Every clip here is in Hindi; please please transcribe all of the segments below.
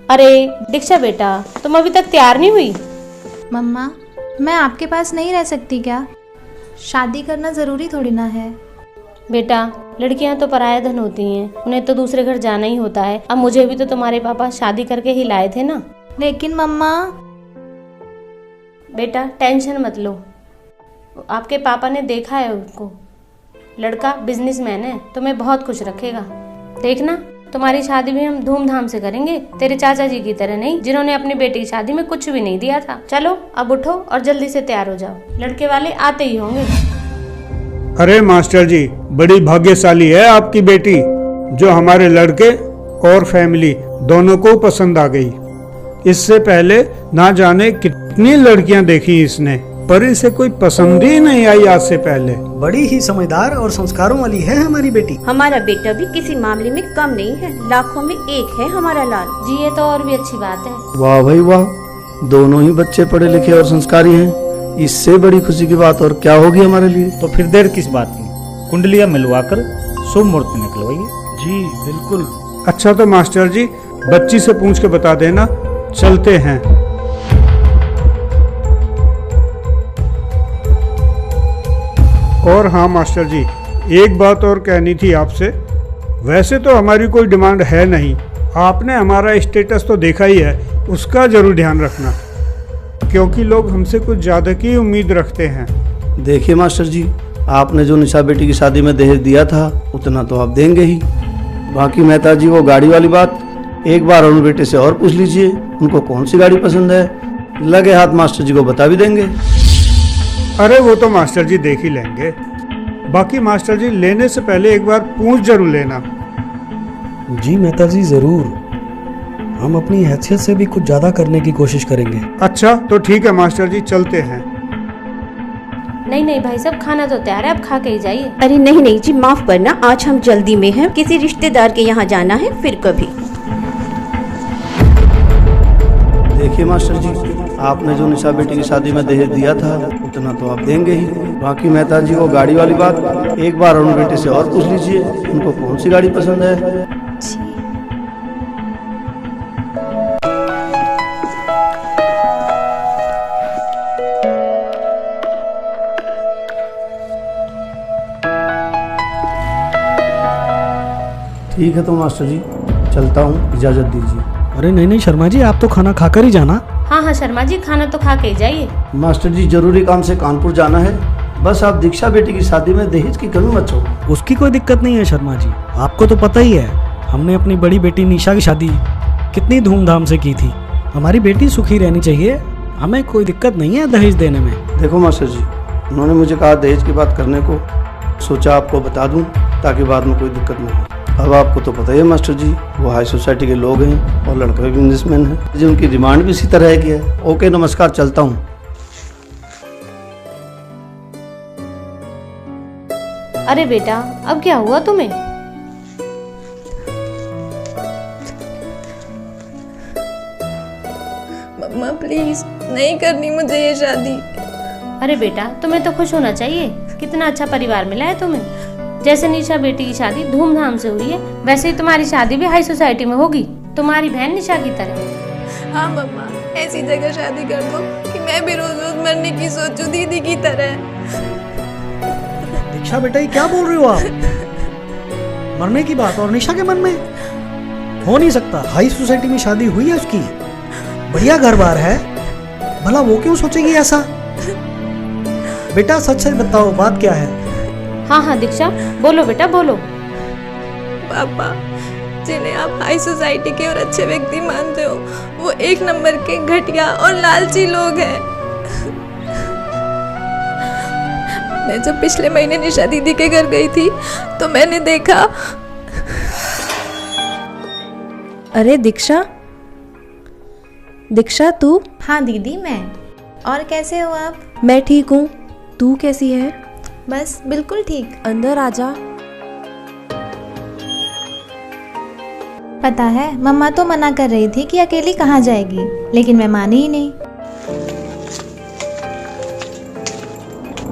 अरे दीक्षा बेटा, तुम अभी तक तैयार नहीं हुई? मम्मा, मैं आपके पास नहीं रह सकती क्या? शादी करना ज़रूरी थोड़ी ना है। बेटा, लड़कियां तो पराया धन होती हैं, उन्हें तो दूसरे घर जाना ही होता है। अब मुझे भी तो तुम्हारे पापा शादी करके ही लाए थे ना। लेकिन मम्मा। बेटा टेंशन मत लो, आपके पापा ने देखा है उसको, लड़का बिजनेसमैन है, तुम्हें बहुत खुश रखेगा। देखना, तुम्हारी शादी भी हम धूमधाम से करेंगे, तेरे चाचा जी की तरह नहीं जिन्होंने अपनी बेटी की शादी में कुछ भी नहीं दिया था। चलो अब उठो और जल्दी से तैयार हो जाओ, लड़के वाले आते ही होंगे। अरे मास्टर जी, बड़ी भाग्यशाली है आपकी बेटी, जो हमारे लड़के और फैमिली दोनों को पसंद आ गई। इससे पहले ना जाने कितनी लड़कियां देखी इसने, पर इसे कोई पसंद ही नहीं आई आज से पहले। बड़ी ही समझदार और संस्कारों वाली है हमारी बेटी। हमारा बेटा भी किसी मामले में कम नहीं है, लाखों में एक है हमारा लाल जी। ये तो और भी अच्छी बात है। वाह भाई वाह, दोनों ही बच्चे पढ़े लिखे और संस्कारी हैं। इससे बड़ी खुशी की बात और क्या होगी हमारे लिए। तो फिर देर किस बात की, कुंडलियां मिलवाकर शुभ मुहूर्त निकलवाइए। जी बिल्कुल। अच्छा तो मास्टर जी, बच्ची से पूछ के बता देना, चलते हैं। और हाँ मास्टर जी, एक बात और कहनी थी आपसे। वैसे तो हमारी कोई डिमांड है नहीं, आपने हमारा स्टेटस तो देखा ही है, उसका जरूर ध्यान रखना, क्योंकि लोग हमसे कुछ ज़्यादा की उम्मीद रखते हैं। देखिए मास्टर जी, आपने जो निशा बेटी की शादी में दहेज दिया था उतना तो आप देंगे ही। बाकी मेहता जी, वो गाड़ी वाली बात एक बार अरुण बेटे से और पूछ लीजिए, उनको कौन सी गाड़ी पसंद है, लगे हाथ मास्टर जी को बता भी देंगे। अरे वो तो मास्टर जी देख ही लेंगे। बाकी मास्टर जी, लेने से पहले एक बार पूछ जरूर लेना। जी मेहता जी जरूर, हम अपनी हैसियत से भी कुछ ज्यादा करने की कोशिश करेंगे। अच्छा तो ठीक है मास्टर जी, चलते हैं। नहीं नहीं भाई साहब, खाना तो तैयार है, आप खा के ही जाइए। अरे नहीं नहीं जी, माफ करना, आज हम जल्दी में हैं, किसी रिश्तेदार के यहाँ जाना है, फिर कभी। देखिए मास्टर जी, आपने जो निशा बेटी की शादी में दहेज दिया था उतना तो आप देंगे ही। बाकी मेहता जी, वो गाड़ी वाली बात एक बार अरुण बेटे से और पूछ लीजिए, उनको कौन सी गाड़ी पसंद है। ठीक है तो मास्टर जी, चलता हूँ, इजाजत दीजिए। अरे नहीं नहीं शर्मा जी, आप तो खाना खाकर ही जाना। हाँ हाँ शर्मा जी, खाना तो खा के ही जाइए। मास्टर जी, जरूरी काम से कानपुर जाना है, बस आप दीक्षा बेटी की शादी में दहेज की कमी मत छोड़ो। उसकी कोई दिक्कत नहीं है शर्मा जी, आपको तो पता ही है, हमने अपनी बड़ी बेटी निशा की शादी कितनी धूमधाम से की थी। हमारी बेटी सुखी रहनी चाहिए, हमें कोई दिक्कत नहीं है दहेज देने में। देखो मास्टर जी, उन्होंने मुझे कहा दहेज की बात करने को, सोचा आपको बता दूं ताकि बाद में कोई दिक्कत ना हो। अब आपको तो पता ही है मास्टर जी, वो हाई सोसाइटी के लोग हैं और लड़का भी बिजनेसमैन है, जी उनकी डिमांड भी इसी तरह की है। ओके नमस्कार, चलता हूँ। अरे बेटा, अब क्या हुआ तुम्हें? मम्मा प्लीज, नहीं करनी मुझे ये शादी। अरे बेटा, तुम्हें तो खुश होना चाहिए, कितना अच्छा परिवार मिला है तुम्हें। जैसे निशा बेटी की शादी धूमधाम से हुई है, वैसे ही तुम्हारी शादी भी हाई सोसाइटी में होगी, तुम्हारी बहन निशा की तरह। हाँ मम्मा, ऐसी जगह शादी कर दो कि मैं भी रोज रोज मरने की सोचूं दीदी की तरह। दीक्षा बेटा, ये क्या बोल रहे हो आप? मरने की बात और निशा के मन में हो नहीं सकता। हाई सोसाइटी में शादी हुई है उसकी, बढ़िया घर बार है, भला वो क्यों सोचेगी ऐसा? बेटा सच सच बताओ, बात क्या है? हाँ हाँ दीक्षा, बोलो बेटा बोलो। पापा, जिन्हें आप हाई सोसाइटी के और अच्छे व्यक्ति मानते हो, वो एक नंबर के घटिया और लालची लोग हैं। मैं जब पिछले महीने निशा दीदी के घर गई थी तो मैंने देखा। अरे दीक्षा, दीक्षा तू? हाँ दीदी, मैं। और कैसे हो आप? मैं ठीक हूँ, तू कैसी है? बस बिल्कुल ठीक। अंदर आजा। पता है, मम्मा तो मना कर रही थी कि अकेली कहाँ जाएगी, लेकिन मैं मानी ही नहीं।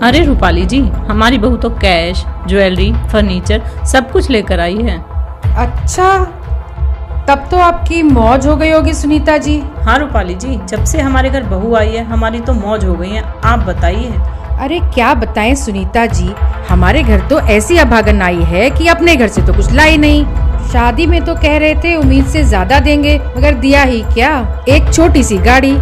अरे रूपाली जी, हमारी बहू तो कैश, ज्वेलरी, फर्नीचर सब कुछ लेकर आई है। अच्छा, तब तो आपकी मौज हो गई होगी सुनीता जी। हाँ रूपाली जी, जब से हमारे घर बहू आई है हमारी तो मौज हो गई है। आप बताइए। अरे क्या बताएं सुनीता जी, हमारे घर तो ऐसी अभागन आई है कि अपने घर से तो कुछ लाई नहीं। शादी में तो कह रहे थे उम्मीद से ज्यादा देंगे, मगर दिया ही क्या, एक छोटी सी गाड़ी,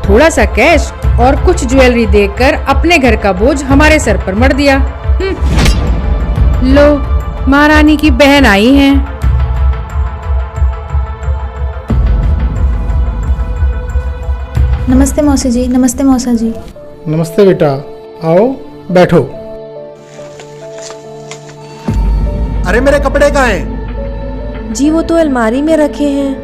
थोड़ा सा कैश और कुछ ज्वेलरी देकर अपने घर का बोझ हमारे सर पर मढ़ दिया। लो, महारानी की बहन आई हैं। नमस्ते मौसी जी। नमस्ते मौसा जी। नमस्ते बेटा, आओ बैठो। अरे मेरे कपड़े कहाँ हैं? जी वो तो अलमारी में रखे हैं।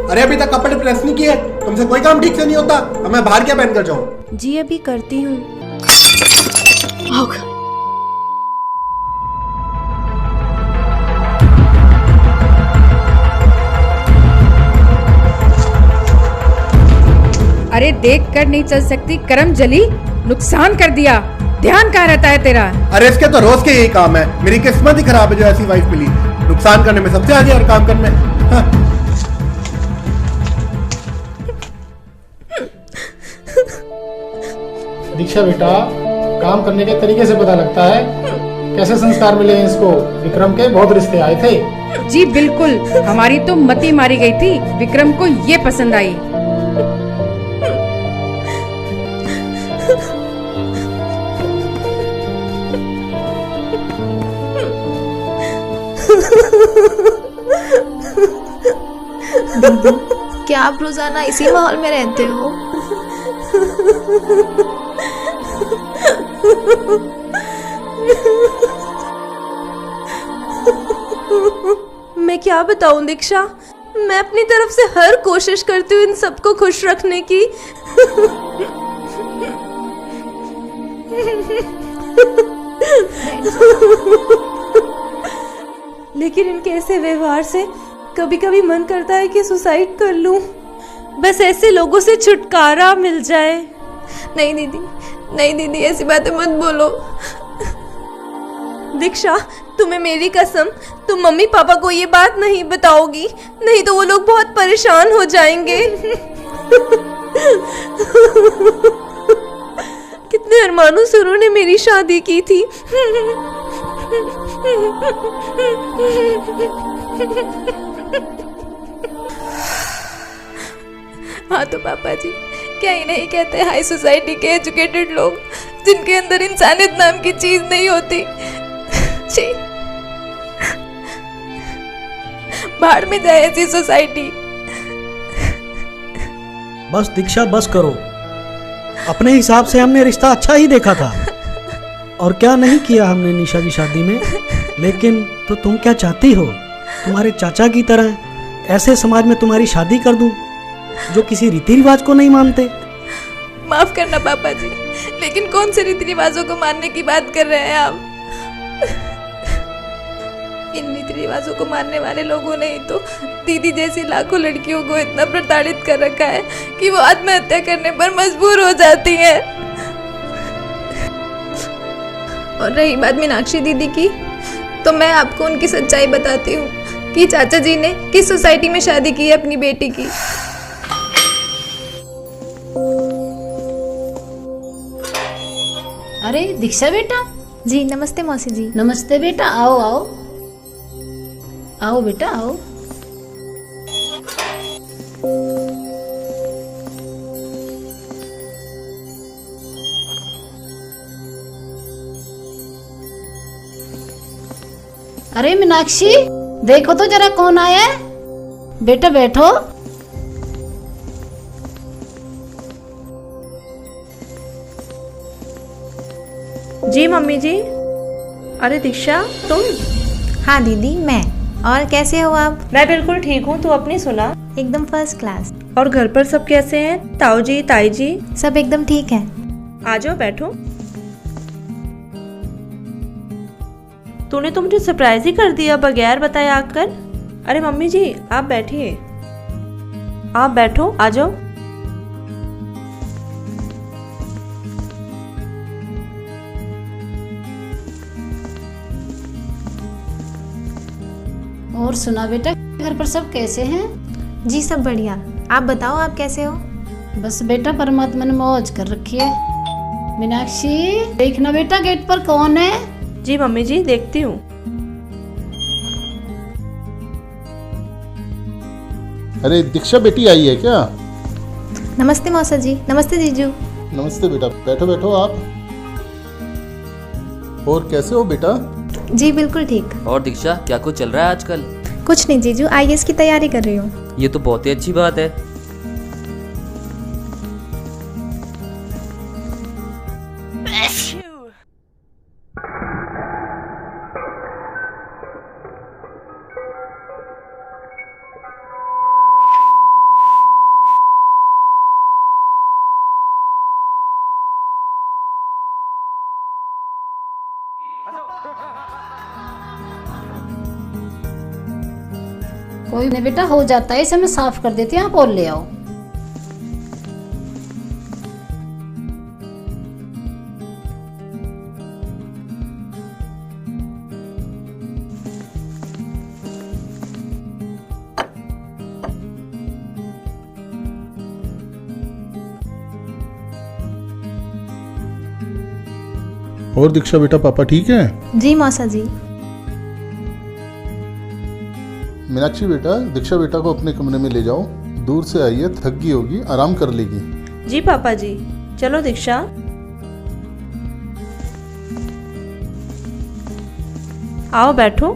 अरे अभी तक कपड़े प्रेस नहीं किए, तुमसे कोई काम ठीक से नहीं होता। अब मैं बाहर क्या पहन कर जाऊं? जी अभी करती हूँ। अरे देख कर नहीं चल सकती, करम जली, नुकसान कर दिया। ध्यान कहाँ रहता है तेरा? अरे इसके तो रोज के यही काम है। मेरी किस्मत ही खराब है जो ऐसी वाइफ मिली। नुकसान करने में सबसे आगे और काम करने में। हाँ। दीक्षा बेटा, काम करने के तरीके से पता लगता है कैसे संस्कार मिले हैं इसको। विक्रम के बहुत रिश्ते आए थे। जी बिल्कुल, हमारी तो मती मारी गई थी, विक्रम को ये पसंद आई। क्या आप रोजाना इसी माहौल में रहते हो? मैं क्या बताऊं दीक्षा, मैं अपनी तरफ से हर कोशिश करती हूँ इन सबको खुश रखने की। लेकिन इनके ऐसे व्यवहार से कभी कभी मन करता है कि सुसाइड कर लूं, बस ऐसे लोगों से छुटकारा मिल जाए। नहीं दीदी, नहीं दीदी, ऐसी बातें मत बोलो। दीक्षा, तुम्हें मेरी कसम, तुम मम्मी पापा को ये बात नहीं बताओगी, नहीं तो वो लोग बहुत परेशान हो जाएंगे। कितने अरमानों से उन्होंने मेरी शादी की थी। हाँ तो पापा जी, क्या ही नहीं कहते हाई सोसाइटी के एजुकेटेड लोग, जिनके अंदर इंसानियत नाम की चीज नहीं होती। छी, बाहर में जाए ऐसी सोसाइटी। बस दीक्षा, बस करो। अपने हिसाब से हमने रिश्ता अच्छा ही देखा था, और क्या नहीं किया हमने निशा की शादी में। लेकिन तो तुम क्या चाहती हो? तुम्हारे चाचा की तरह ऐसे समाज में तुम्हारी शादी कर दूं जो किसी रीति रिवाज को नहीं मानते? माफ करना पापा जी, लेकिन कौन से रीति रिवाजों को मानने की बात कर रहे हैं आप? इन रीति रिवाजों को मानने वाले लोगों ने ही तो दीदी जैसी लाखों लड़कियों को इतना प्रताड़ित कर रखा है कि वो आत्महत्या करने पर मजबूर हो जाती हैं। और रही बात मीनाक्षी दीदी की, तो मैं आपको उनकी सच्चाई बताती हूँ कि चाचा जी ने किस सोसाइटी में शादी की है अपनी बेटी की। अरे दीक्षा बेटा। जी नमस्ते मौसी जी। नमस्ते बेटा, आओ आओ आओ बेटा आओ। अरे मीनाक्षी, देखो तो जरा कौन आया है। बेटा बैठो। जी मम्मी जी। अरे दीक्षा, तुम? हाँ दीदी, मैं। और कैसे हो आप? मैं बिल्कुल ठीक हूँ, तू अपनी सुना? एकदम फर्स्ट क्लास। और घर पर सब कैसे हैं? ताऊ जी, ताई जी? सब एकदम ठीक है। आ जाओ, बैठो। तूने तो मुझे सरप्राइज ही कर दिया बगैर बताए आकर। अरे मम्मी जी, आप बैठिए। आप बैठो, आ जाओ। और सुना बेटा, घर पर सब कैसे हैं? जी सब बढ़िया। आप बताओ, आप कैसे हो? बस बेटा परमात्मा ने मौज कर रखी है। मीनाक्षी देखना बेटा गेट पर कौन है। जी मम्मी जी, देखती हूँ। अरे दीक्षा बेटी आई है क्या? नमस्ते मौसा जी। नमस्ते जीजू। नमस्ते बेटा, बैठो बैठो आप। और कैसे हो बेटा? जी बिल्कुल ठीक। और दीक्षा, क्या कुछ चल रहा है आजकल? कुछ नहीं जीजू, IAS की तैयारी कर रही हूँ। ये तो बहुत ही अच्छी बात है। कोई नहीं बेटा, हो जाता है, इसे मैं साफ कर देती हूँ, आप और ले आओ। और दीक्षा बेटा, पापा ठीक है? जी मौसा जी। मीनाक्षी बेटा, दीक्षा बेटा को अपने कमरे में ले जाओ। दूर से आई है, थक गई होगी, आराम कर लेगी। जी पापा जी। चलो दीक्षा। आओ बैठो।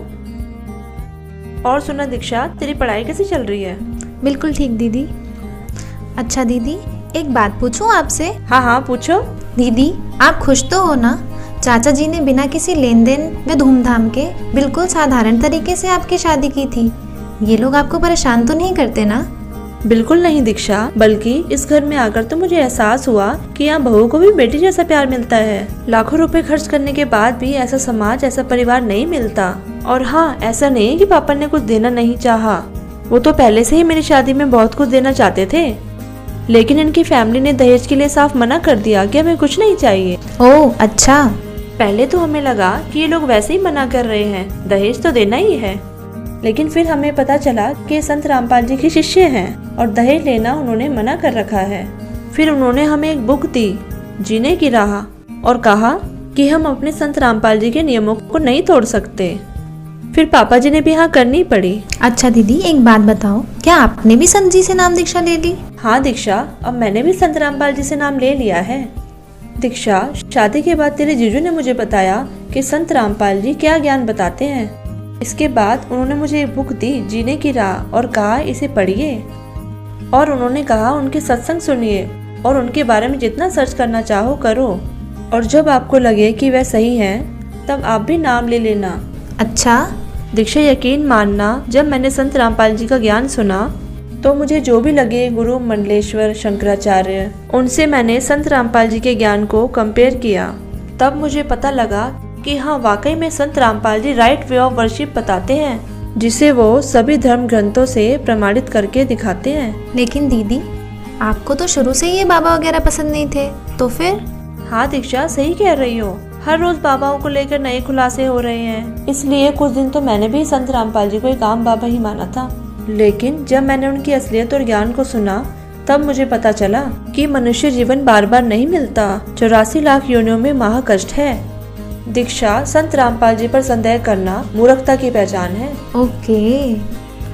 और सुना दीक्षा, तेरी पढ़ाई कैसी चल रही है? बिल्कुल ठीक दीदी। अच्छा दीदी, एक बात पूछूं आपसे? हाँ हाँ पूछो। दीदी आप खुश तो हो ना? चाचा जी ने बिना किसी लेन देन व धूमधाम के बिल्कुल साधारण तरीके से आपकी शादी की थी। ये लोग आपको परेशान तो नहीं करते ना? बिल्कुल नहीं दीक्षा, बल्कि इस घर में आकर तो मुझे एहसास हुआ कि यहाँ बहू को भी बेटी जैसा प्यार मिलता है। लाखों रुपए खर्च करने के बाद भी ऐसा समाज, ऐसा परिवार नहीं मिलता। और हाँ, ऐसा नहीं कि पापा ने कुछ देना नहीं चाहा, वो तो पहले से ही मेरी शादी में बहुत कुछ देना चाहते थे, लेकिन इनकी फैमिली ने दहेज के लिए साफ मना कर दिया कि हमें कुछ नहीं चाहिए। ओह अच्छा। पहले तो हमें लगा कि ये लोग वैसे ही मना कर रहे हैं, दहेज तो देना ही है, लेकिन फिर हमें पता चला कि संत रामपाल जी के शिष्य हैं और दहेज लेना उन्होंने मना कर रखा है। फिर उन्होंने हमें एक बुक दी, जीने की राह, और कहा कि हम अपने संत रामपाल जी के नियमों को नहीं तोड़ सकते। फिर पापा जी ने भी हाँ करनी पड़ी। अच्छा दीदी, एक बात बताओ, क्या आपने भी संत जी से नाम दीक्षा ले ली? हाँ दीक्षा, अब मैंने भी संत रामपाल जी से नाम ले लिया है। दीक्षा, शादी के बाद तेरे जीजू ने मुझे बताया कि संत रामपाल जी क्या ज्ञान बताते हैं। इसके बाद उन्होंने मुझे एक बुक दी, जीने की राह, और कहा इसे पढ़िए। और उन्होंने कहा उनके सत्संग सुनिए और उनके बारे में जितना सर्च करना चाहो करो, और जब आपको लगे कि वह सही है तब आप भी नाम ले लेना। अच्छा दीक्षा, यकीन मानना, जब मैंने संत रामपाल जी का ज्ञान सुना तो मुझे जो भी लगे गुरु मंडलेश्वर शंकराचार्य, उनसे मैंने संत रामपाल जी के ज्ञान को कंपेयर किया। तब मुझे पता लगा कि हाँ, वाकई में संत Rampal ji right way of worship बताते हैं, जिसे वो सभी धर्म ग्रंथों से प्रमाणित करके दिखाते हैं। लेकिन दीदी, आपको तो शुरू से ये बाबा वगैरह पसंद नहीं थे, तो फिर? हाँ दीक्षा, सही कह रही हो, हर रोज बाबाओं को लेकर नए खुलासे हो रहे हैं, इसलिए कुछ दिन तो मैंने भी संत रामपाल जी को एक आम बाबा ही माना था। लेकिन जब मैंने उनकी असलियत और ज्ञान को सुना तब मुझे पता चला कि मनुष्य जीवन बार बार नहीं मिलता, 84 लाख योनियों में महाकष्ट है। दीक्षा, संत रामपाल जी पर संदेह करना मूर्खता की पहचान है। ओके।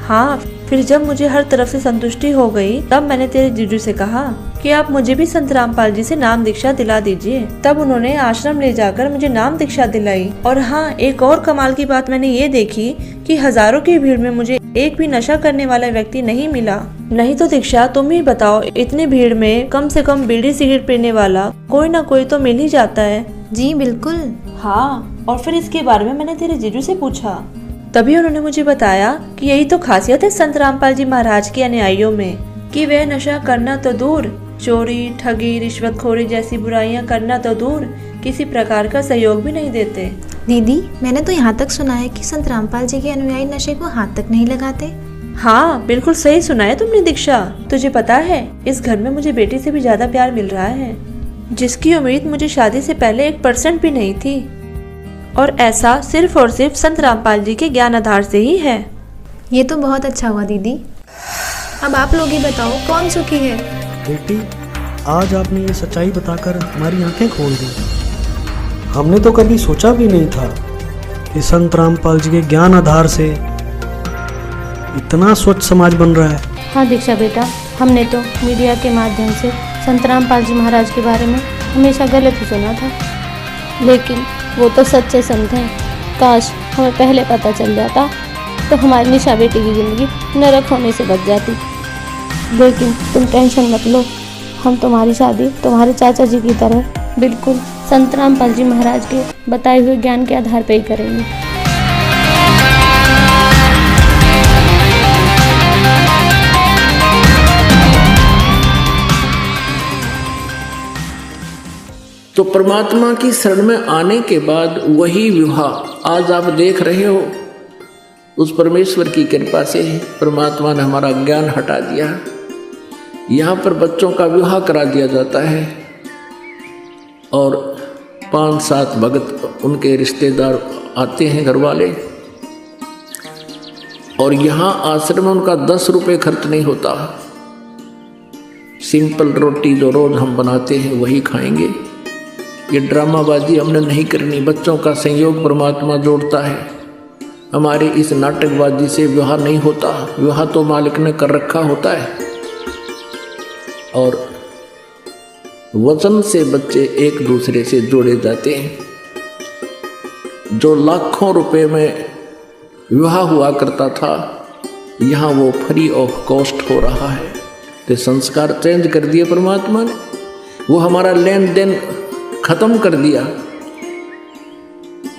हाँ, फिर जब मुझे हर तरफ से संतुष्टि हो गई तब मैंने तेरे जीजू से कहा कि आप मुझे भी संत रामपाल जी से नाम दीक्षा दिला दीजिए। तब उन्होंने आश्रम ले जाकर मुझे नाम दीक्षा दिलाई। और हाँ, एक और कमाल की बात मैंने ये देखी कि हजारों की भीड़ में मुझे एक भी नशा करने वाला व्यक्ति नहीं मिला। नहीं तो दीक्षा, तुम ही बताओ, इतनी भीड़ में कम से कम बीड़ी सिगरेट पीने वाला कोई ना कोई तो मिल ही जाता है। जी बिल्कुल। हाँ, और फिर इसके बारे में मैंने तेरे जीजू से पूछा, तभी उन्होंने मुझे बताया कि यही तो खासियत है संत रामपाल जी महाराज के अनुयायियों में, कि वे नशा करना तो दूर, चोरी, ठगी, रिश्वतखोरी जैसी बुराइयां करना तो दूर, किसी प्रकार का सहयोग भी नहीं देते। दीदी, मैंने तो यहाँ तक सुना है कि संत रामपाल जी के अनुयायी नशे को हाथ तक नहीं लगाते। हाँ, बिल्कुल सही सुना है तुमने दीक्षा। तुझे पता है, इस घर में मुझे बेटी से भी ज्यादा प्यार मिल रहा है, जिसकी उम्मीद मुझे शादी से पहले 1% भी नहीं थी, और ऐसा सिर्फ और सिर्फ संत रामपाल जी के ज्ञान आधार से ही है। ये तो बहुत अच्छा हुआ दीदी। अब आप लोग ही बताओ कौन सुखी है? बेटी, आज आपने ये सच्चाई बताकर हमारी आंखें खोल दी। हमने तो कभी सोचा भी नहीं था कि संत रामपाल जी के ज्ञान आधार से इतना स्वच्छ समाज बन रहा है। हाँ दीक्षा बेटा, हमने तो मीडिया के माध्यम से संत रामपाल जी महाराज के बारे में हमेशा गलत ही सुना था, लेकिन वो तो सच्चे संत हैं। काश हमें पहले पता चल जाता तो हमारी निशा बेटी की ज़िंदगी नरक होने से बच जाती। लेकिन तुम टेंशन मत लो, हम तुम्हारी शादी तुम्हारे चाचा जी की तरह बिल्कुल संत रामपाल जी महाराज के बताए हुए ज्ञान के आधार पर ही करेंगे। तो परमात्मा की शरण में आने के बाद वही विवाह आज आप देख रहे हो, उस परमेश्वर की कृपा से परमात्मा ने हमारा ज्ञान हटा दिया। यहाँ पर बच्चों का विवाह करा दिया जाता है और 5-7 भगत उनके रिश्तेदार आते हैं, घर वाले, और यहाँ आश्रम में उनका 10 रुपये खर्च नहीं होता। सिंपल रोटी जो रोज हम बनाते हैं वही खाएंगे। ये ड्रामाबाजी हमने नहीं करनी। बच्चों का संयोग परमात्मा जोड़ता है। हमारे इस नाटकबाजी से विवाह नहीं होता। विवाह तो मालिक ने कर रखा होता है, और वचन से बच्चे एक दूसरे से जोड़े जाते हैं। जो लाखों रुपए में विवाह हुआ करता था, यहाँ वो फ्री ऑफ कॉस्ट हो रहा है। तो संस्कार चेंज कर दिए परमात्मा ने, वो हमारा लेन देन खत्म कर दिया,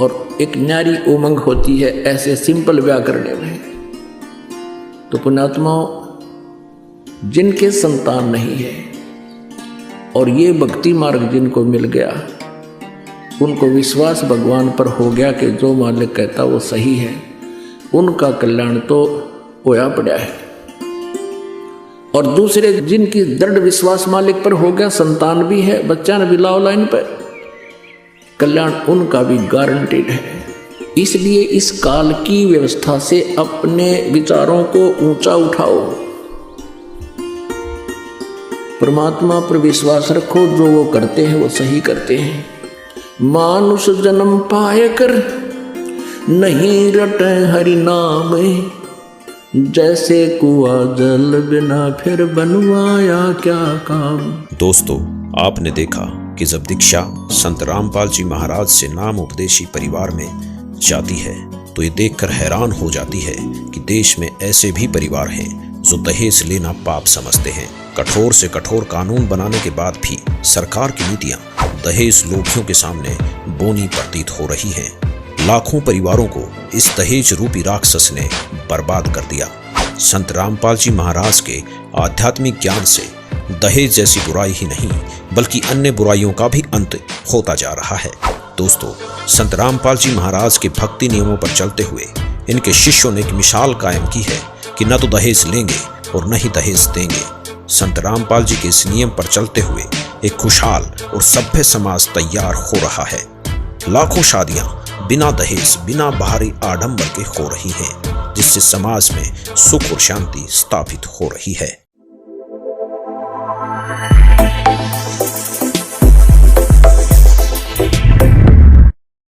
और एक न्यारी उमंग होती है ऐसे सिंपल ब्याह करने में। तो पुण्यात्माओं, जिनके संतान नहीं है और ये भक्ति मार्ग जिनको मिल गया, उनको विश्वास भगवान पर हो गया कि जो मालिक कहता वो सही है, उनका कल्याण तो होया पड़ा है। और दूसरे जिनकी दृढ़ विश्वास मालिक पर हो गया, संतान भी है, बच्चा ने भी लाओ लाइन पर, कल्याण उनका भी गारंटेड है। इसलिए इस काल की व्यवस्था से अपने विचारों को ऊंचा उठाओ, परमात्मा पर विश्वास रखो, जो वो करते हैं वो सही करते हैं। मानुष जन्म पाए कर नहीं रटे हरि नाम, जैसे कुआ जल बिना फिर बनवाया क्या काम। दोस्तों, आपने देखा कि जब दीक्षा संत रामपाल जी महाराज से नाम उपदेशी परिवार में जाती है तो ये देखकर हैरान हो जाती है कि देश में ऐसे भी परिवार हैं जो दहेज लेना पाप समझते हैं। कठोर से कठोर कानून बनाने के बाद भी सरकार की नीतियां दहेज लोभियों के सामने बोनी प्रतीत हो रही हैं। लाखों परिवारों को इस दहेज रूपी राक्षस ने बर्बाद कर दिया। संत रामपाल जी महाराज के आध्यात्मिक ज्ञान से दहेज जैसी बुराई ही नहीं बल्कि अन्य बुराइयों का भी अंत होता जा रहा है। दोस्तों, संत रामपाल जी महाराज के भक्ति नियमों पर चलते हुए इनके शिष्यों ने एक मिसाल कायम की है कि न तो दहेज लेंगे और न ही दहेज देंगे। संत रामपाल जी के इस नियम पर चलते हुए एक खुशहाल और सभ्य समाज तैयार हो रहा है। लाखों शादियां बिना दहेज, बिना बाहरी आडंबर के हो रही हैं, जिससे समाज में सुख और शांति स्थापित हो रही है।